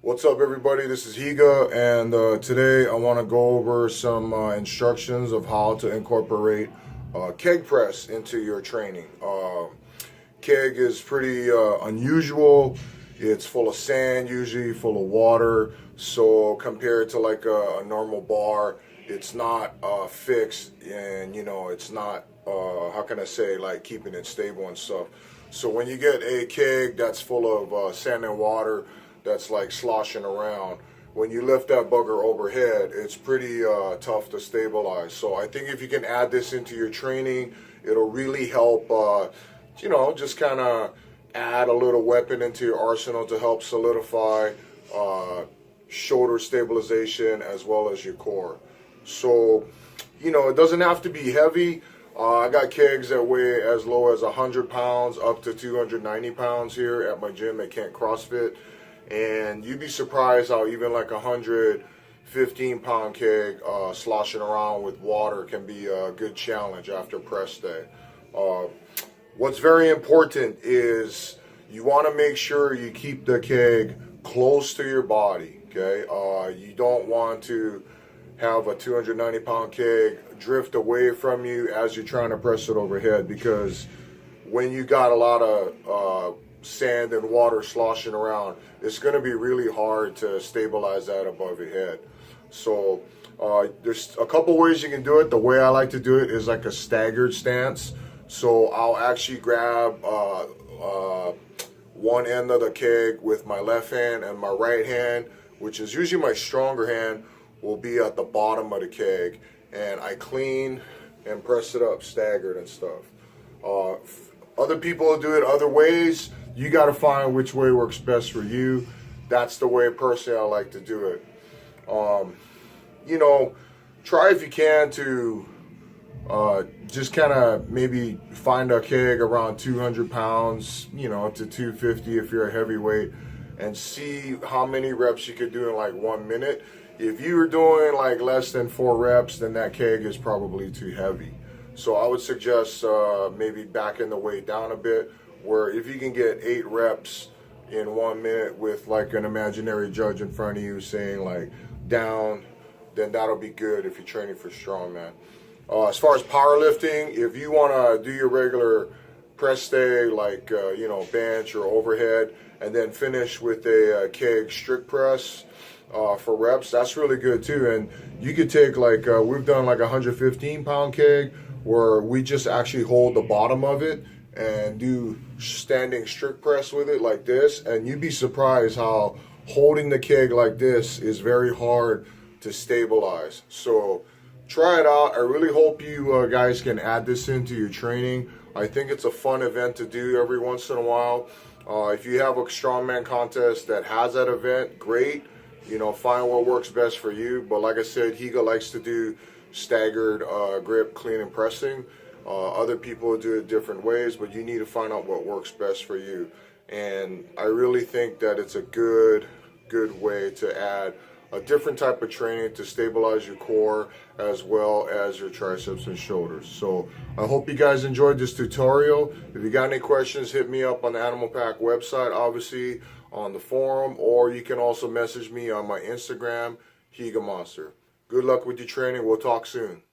What's up, everybody? This is Higa, and today I want to go over some instructions of how to incorporate keg press into your training. Keg is pretty unusual. It's full of sand, usually full of water. So compared to like a normal bar, it's not fixed, and it's not how can I say, like keeping it stable and stuff. So when you get a keg that's full of sand and water, that's like sloshing around, when you lift that bugger overhead, it's pretty tough to stabilize. So I think if you can add this into your training, it'll really help, just kind of add a little weapon into your arsenal to help solidify shoulder stabilization as well as your core. So, it doesn't have to be heavy. I got kegs that weigh as low as 100 pounds up to 290 pounds here at my gym at Kent CrossFit. And you'd be surprised how even like 115-pound keg sloshing around with water can be a good challenge after press day. What's very important is you want to make sure you keep the keg close to your body, okay? You don't want to have a 290-pound keg drift away from you as you're trying to press it overhead, because when you got a lot of sand and water sloshing around, it's going to be really hard to stabilize that above your head. So there's a couple ways you can do it. The way I like to do it is like a staggered stance. So I'll actually grab one end of the keg with my left hand, and my right hand, which is usually my stronger hand, will be at the bottom of the keg, and I clean and press it up staggered and stuff. Other people do it other ways. You got to find which way works best for you. That's the way personally I like to do it. Try if you can to just kind of maybe find a keg around 200 pounds, to 250 if you're a heavyweight, and see how many reps you could do in like 1 minute. If you were doing like less than 4 reps, then that keg is probably too heavy. So I would suggest maybe backing the weight down a bit, where if you can get 8 reps in 1 minute with like an imaginary judge in front of you saying like down, then that'll be good if you're training for strongman. As far as powerlifting, if you want to do your regular press day, like bench or overhead, and then finish with a keg strict press for reps, that's really good too. And you could take like we've done like 115-pound keg where we just actually hold the bottom of it and do standing strict press with it like this, and you'd be surprised how holding the keg like this is very hard to stabilize. So try it out. I really hope you guys can add this into your training. I think it's a fun event to do every once in a while. If you have a strongman contest that has that event, great. Find what works best for you. But like I said, Higa likes to do staggered grip, clean, and pressing. Other people do it different ways, but you need to find out what works best for you. And I really think that it's a good way to add a different type of training to stabilize your core as well as your triceps and shoulders. So I hope you guys enjoyed this tutorial. If you got any questions, hit me up on the Animal Pack website, obviously on the forum, or you can also message me on my Instagram, HIGAMONSTER. Good luck with your training. We'll talk soon.